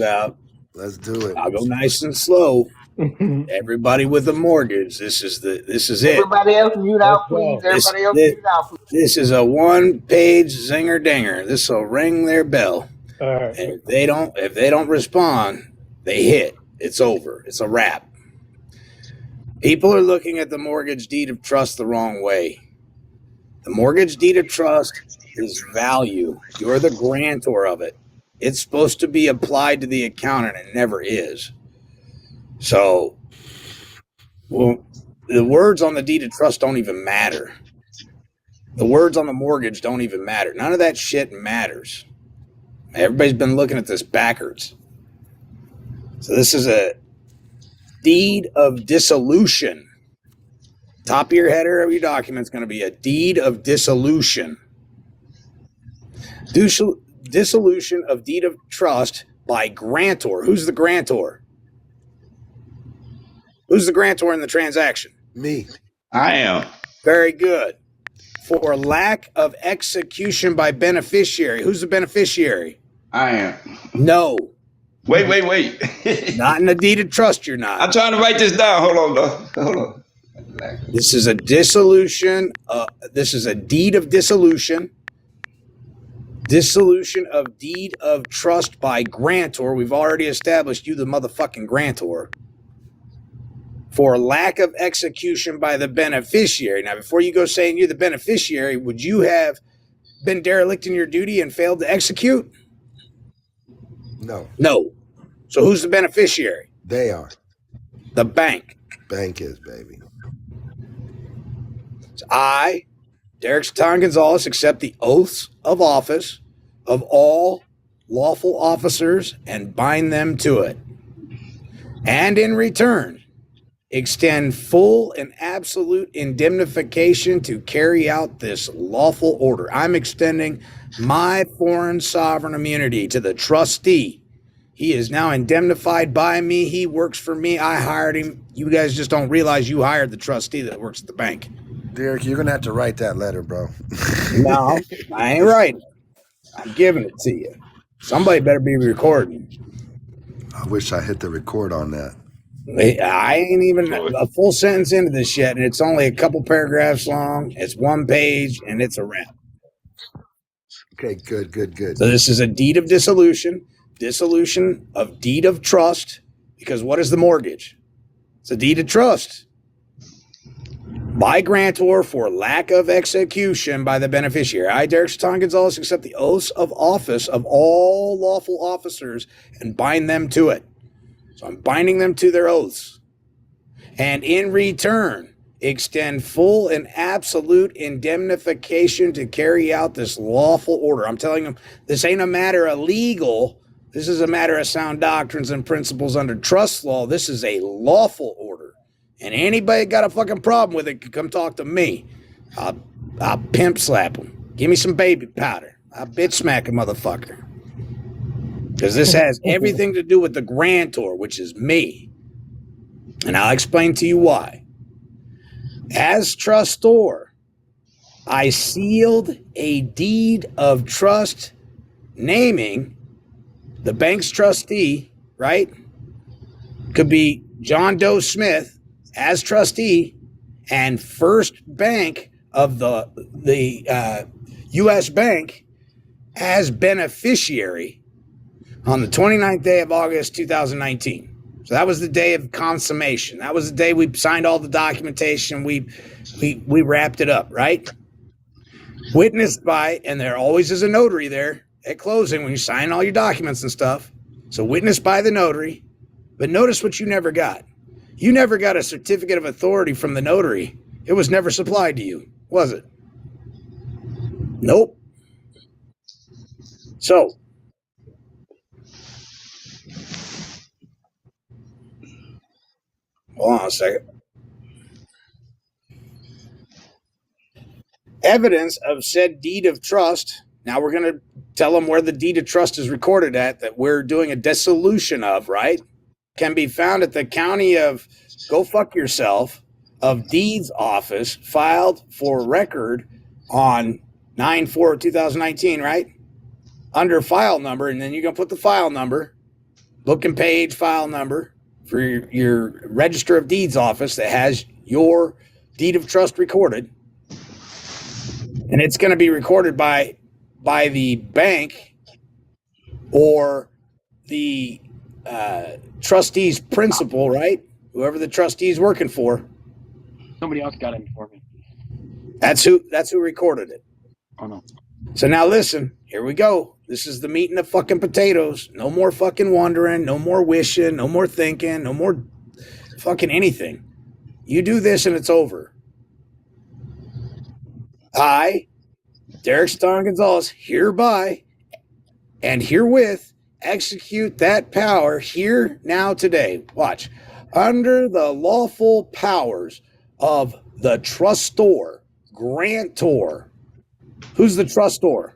out. Let's do it. I'll go nice and slow. Everybody with a mortgage. This is it. Everybody else mute out, please. This, Everybody else this, mute out, please. this is a one-page zinger dinger. This will ring their bell. All right. And if they don't respond, they hit. It's over. It's a wrap. People are looking at the mortgage deed of trust the wrong way. The mortgage deed of trust is value. You're the grantor of it. It's supposed to be applied to the account, and it never is. So, well, the words on the deed of trust don't even matter. The words on the mortgage don't even matter. None of that shit matters. Everybody's been looking at this backwards. So this is a deed of dissolution. Top of your header of your document is going to be a deed of dissolution. Dissolution of deed of trust by grantor. Who's the grantor? Who's the grantor in the transaction? Me. I am. Very good. For lack of execution by beneficiary. Who's the beneficiary? I am. No. Wait. Not in the deed of trust, you're not. I'm trying to write this down. Hold on, though. Hold on. This is a dissolution. This is a deed of dissolution. Dissolution of deed of trust by grantor. We've already established you the motherfucking grantor. For lack of execution by the beneficiary. Now, before you go saying you're the beneficiary, would you have been derelict in your duty and failed to execute? No. No. So who's the beneficiary? They are. The bank. Bank is, baby. So I, Derek Satan Gonzalez, accept the oaths of office of all lawful officers and bind them to it. And in return, extend full and absolute indemnification to carry out this lawful order. I'm extending my foreign sovereign immunity to the trustee. He is now indemnified by me. He works for me. I hired him. You guys just don't realize you hired the trustee that works at the bank. Derek, you're going to have to write that letter, bro. No, I ain't writing. I'm giving it to you. Somebody better be recording. I wish I hit the record on that. I ain't even a full sentence into this yet, and it's only a couple paragraphs long. It's one page, and it's a wrap. Okay, good. So this is a deed of dissolution of deed of trust, because what is the mortgage? It's a deed of trust by grantor for lack of execution by the beneficiary. I, Derek Satan Gonzalez, accept the oaths of office of all lawful officers and bind them to it. So I'm binding them to their oaths. And in return, extend full and absolute indemnification to carry out this lawful order. I'm telling them this ain't a matter of legal. This is a matter of sound doctrines and principles under trust law. This is a lawful order. And anybody got a fucking problem with it can come talk to me. I'll pimp slap them. Give me some baby powder. I'll bitch smack a motherfucker. Because this has everything to do with the grantor, which is me. And I'll explain to you why. As trustor, I sealed a deed of trust naming the bank's trustee, right? Could be John Doe Smith as trustee and First Bank of the U.S. Bank as beneficiary on the 29th day of August, 2019. So that was the day of consummation. That was the day we signed all the documentation. We wrapped it up, right? Witnessed by, and there always is a notary there at closing when you sign all your documents and stuff. So witnessed by the notary. But notice what you never got. You never got a certificate of authority from the notary. It was never supplied to you, was it? Nope. So, hold on a second. Evidence of said deed of trust. Now we're going to tell them where the deed of trust is recorded at, that we're doing a dissolution of, right? Can be found at the county of go fuck yourself of deeds office, filed for record on 9/4/2019, right? Under file number, and then you're going to put the file number book and page file number for your register of deeds office that has your deed of trust recorded. And it's going to be recorded by the bank or the trustee's principal, right? Whoever the trustee is working for. Somebody else got it for me. That's who recorded it. Oh no. So now listen, here we go. This is the meat and the fucking potatoes. No more fucking wondering, no more wishing, no more thinking, no more fucking anything. You do this and it's over. I, Derek Stein Gonzalez, hereby and herewith execute that power here, now, today. Watch. Under the lawful powers of the trustor, grantor. Who's the trustor?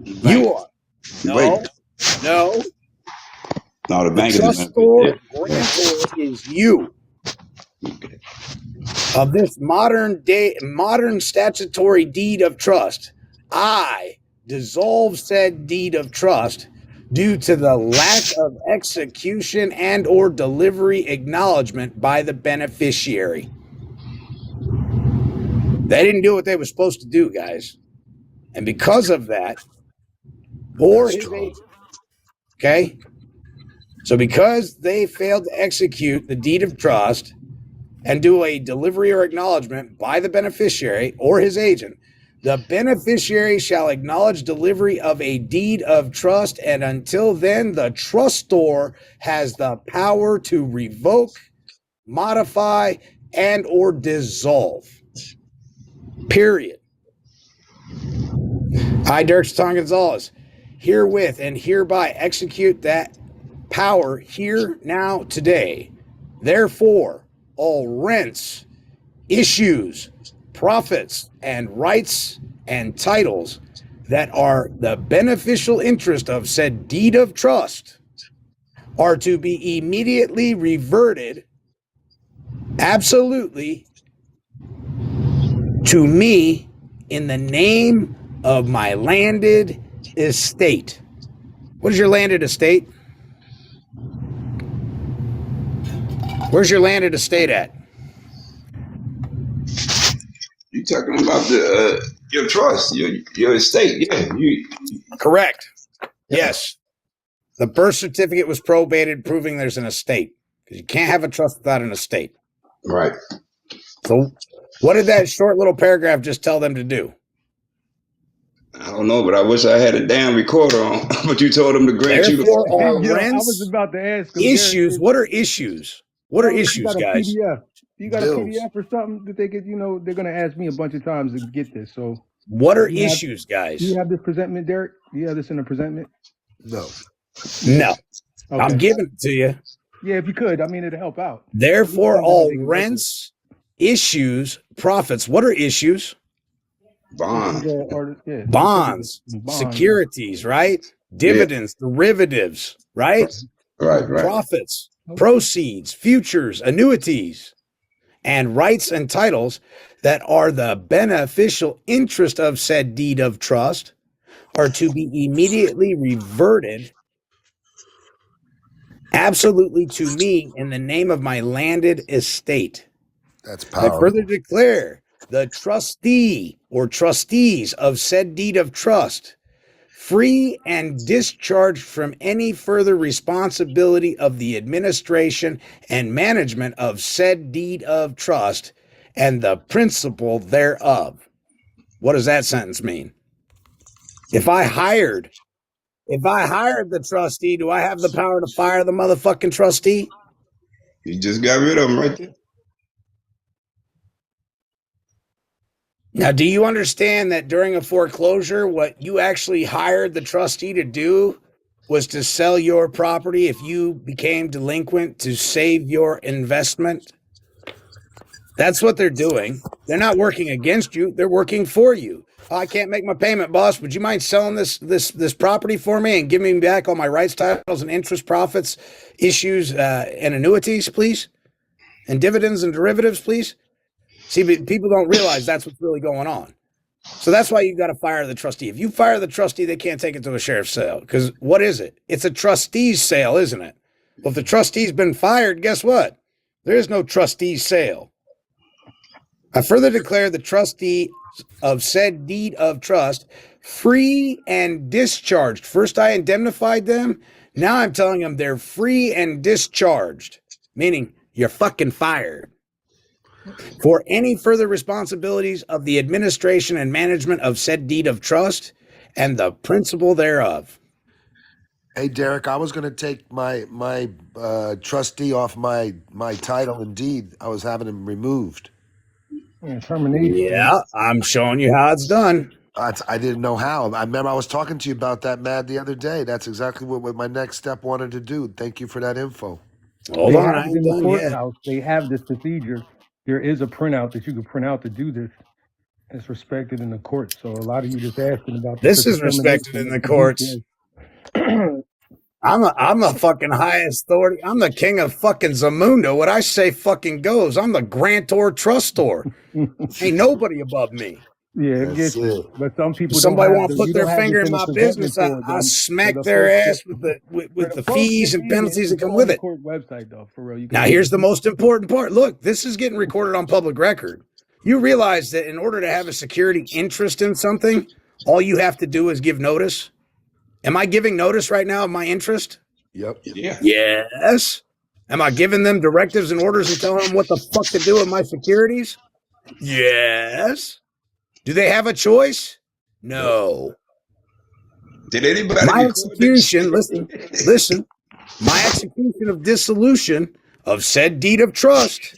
You are. No. Wait. No. No, the bank The is trustor, grantor is you. Of this modern statutory deed of trust, I dissolve said deed of trust due to the lack of execution and or delivery acknowledgement by the beneficiary. They didn't do what they were supposed to do, guys. And because of that, or That's his true. agent, okay? So because they failed to execute the deed of trust and do a delivery or acknowledgement by the beneficiary or his agent, the beneficiary shall acknowledge delivery of a deed of trust, and until then, the trustor has the power to revoke, modify, and or dissolve. Period. I, Derek Stein Gonzalez, herewith and hereby execute that power here, now, today. Therefore, all rents, issues, profits, and rights and titles that are the beneficial interest of said deed of trust are to be immediately reverted absolutely to me in the name of my landed estate. What is your landed estate? Where's your landed estate at? You talking about your trust, your estate? Yeah, Correct. Yes. The birth certificate was probated, proving there's an estate, because you can't have a trust without an estate. right. So, what did that short little paragraph just tell them to do? I don't know, but I wish I had a damn recorder on. But you told them to grant Therefore, you. all Yeah, I rents, was about to ask. 'cause issues. Derek, What are issues? What are you issues, got a guys? PDF. You got Bills. a PDF or something that they could, they're going to ask me a bunch of times to get this. So, What are You have- issues, guys? do you have this presentment, Derek? Do you have this in a presentment? No. No, Okay. I'm giving it to you. Yeah, if you could, I mean, it'd help out. Therefore, all rents, issues, profits. What are issues? Bond. Yeah, Bonds, securities, right? Dividends, derivatives, right? Right. Profits, proceeds, futures, annuities, and rights and titles that are the beneficial interest of said deed of trust are to be immediately reverted absolutely to me in the name of my landed estate. That's I powerful. further declare the trustee or trustees of said deed of trust free and discharged from any further responsibility of the administration and management of said deed of trust and the principal thereof. What does that sentence mean? If I hired the trustee, do I have the power to fire the motherfucking trustee? You just got rid of them right there. Now, do you understand that during a foreclosure, what you actually hired the trustee to do was to sell your property if you became delinquent to save your investment? That's what they're doing. They're not working against you. They're working for you. Oh, I can't make my payment, boss. Would you mind selling this property for me and giving me back all my rights, titles, and interest, profits, issues, and annuities, please? And dividends and derivatives, please? See, but people don't realize that's what's really going on. So that's why you got to fire the trustee. If you fire the trustee, they can't take it to a sheriff's sale. Because what is it? It's a trustee's sale, isn't it? Well, if the trustee's been fired, guess what? There is no trustee's sale. I further declare the trustee of said deed of trust free and discharged. First, I indemnified them. Now I'm telling them they're free and discharged, meaning you're fucking fired for any further responsibilities of the administration and management of said deed of trust and the principal thereof. Hey, Derek, I was going to take my trustee off my title and deed. I was having him removed. Yeah, termination. Yeah, I'm showing you how it's done. I didn't know how. I remember I was talking to you about that, Mad, the other day. That's exactly what my next step wanted to do. Thank you for that info. Hold They on, have I it ain't in the done yet. courthouse. They have this procedure. There is a printout that you can print out to do this. It's respected in the courts. So a lot of you just asking about This is respected in the courts. I'm a fucking highest authority. I'm the king of fucking Zamundo. What I say fucking goes. I'm the grantor trustor. Ain't nobody above me. Yeah, it That's gets it. you. But some people If somebody don't want have to put you their don't have finger this in the my presentment business, for I them. smack For the their folks ass that- with the folks fees that and need it, penalties that go come on with the it. court website though, for real. You Now, can- here's the most important part. Look, this is getting recorded on public record. You realize that in order to have a security interest in something, all you have to do is give notice. Am I giving notice right now of my interest? Yep. Yeah. Yes. Am I giving them directives and orders and telling them what the fuck to do with my securities? Yes. Do they have a choice? No. Did anybody My record this? execution, listen, my execution of dissolution of said deed of trust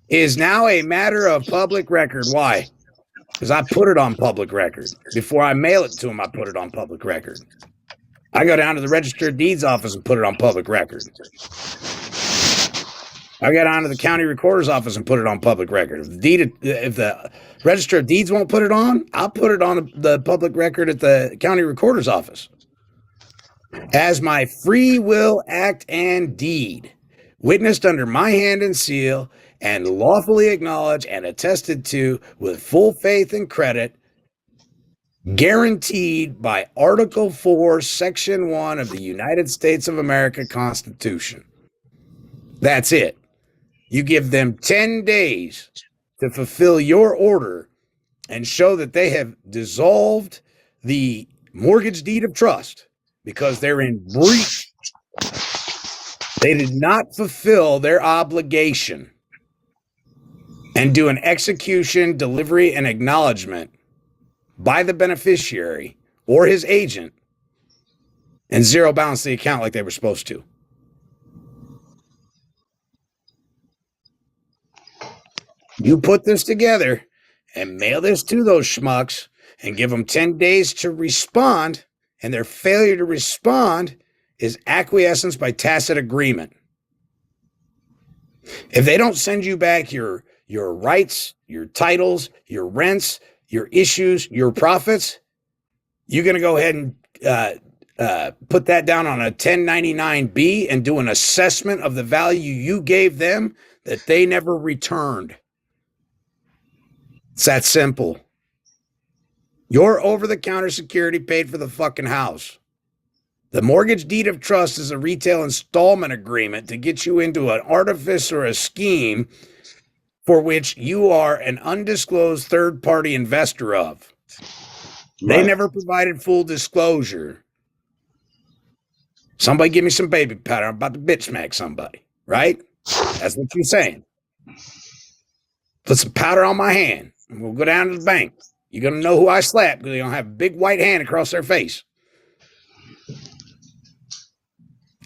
is now a matter of public record. Why? Because I put it on public record. Before I mail it to them, I put it on public record. I go down to the Register of Deeds office and put it on public record. I got down to the county recorder's office and put it on public record. If the Register of Deeds won't put it on, I'll put it on the public record at the county recorder's office. As my free will act and deed, witnessed under my hand and seal, and lawfully acknowledged and attested to with full faith and credit, guaranteed by Article 4, Section 1 of the United States of America Constitution. That's it. You give them 10 days to fulfill your order and show that they have dissolved the mortgage deed of trust because they're in breach. They did not fulfill their obligation and do an execution, delivery, and acknowledgement by the beneficiary or his agent and zero balance the account like they were supposed to. You put this together and mail this to those schmucks and give them 10 days to respond, and their failure to respond is acquiescence by tacit agreement. If they don't send you back your rights, your titles, your rents, your issues, your profits, you're going to go ahead and put that down on a 1099-B and do an assessment of the value you gave them that they never returned. It's that simple. Your over-the-counter security paid for the fucking house. The mortgage deed of trust is a retail installment agreement to get you into an artifice or a scheme for which you are an undisclosed third-party investor of. They never provided full disclosure. Somebody give me some baby powder. I'm about to bitch smack somebody, right? That's what you're saying. Put some powder on my hand, and we'll go down to the bank. You're going to know who I slapped because they're going to have a big white hand across their face.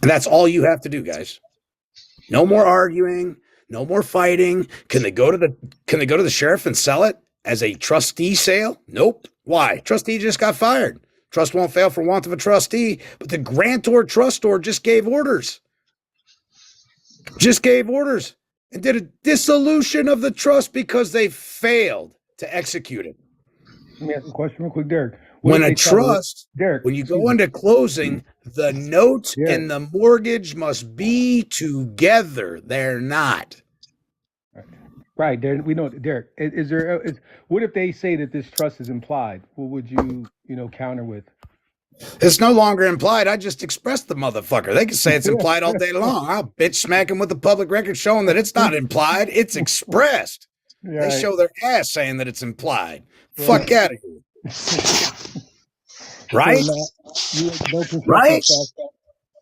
And that's all you have to do, guys. No more arguing, no more fighting. Can they go to the sheriff and sell it as a trustee sale? Nope. Why? Trustee just got fired. Trust won't fail for want of a trustee, but the grantor trustor just gave orders. And did a dissolution of the trust because they failed to execute it. Let me ask a question real quick, Derek. When a trust, Derek, when you go into closing, the note and the mortgage must be together. They're not. Right, Derek. We know, Derek. Is there? What if they say that this trust is implied? What would you, counter with? It's no longer implied. I just expressed the motherfucker. They can say it's implied all day long. I'll bitch smack him with the public record showing that it's not implied. It's expressed. Right. They show their ass saying that it's implied. Fuck out of here. Right? Right?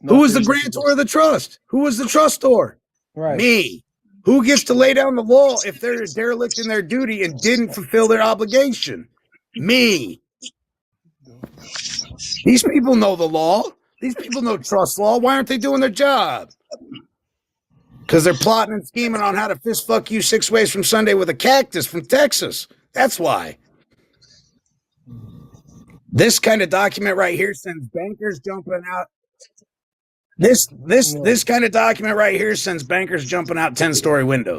Who was the grantor of the trust? Who was the trustor? Right. Me. Who gets to lay down the law if they're derelict in their duty and didn't fulfill their obligation? Me. These people know the law. These people know trust law. Why aren't they doing their job? Because they're plotting and scheming on how to fist fuck you 6 ways from Sunday with a cactus from Texas. That's why. This kind of document right here sends bankers jumping out. This kind of document right here sends bankers jumping out 10-story windows.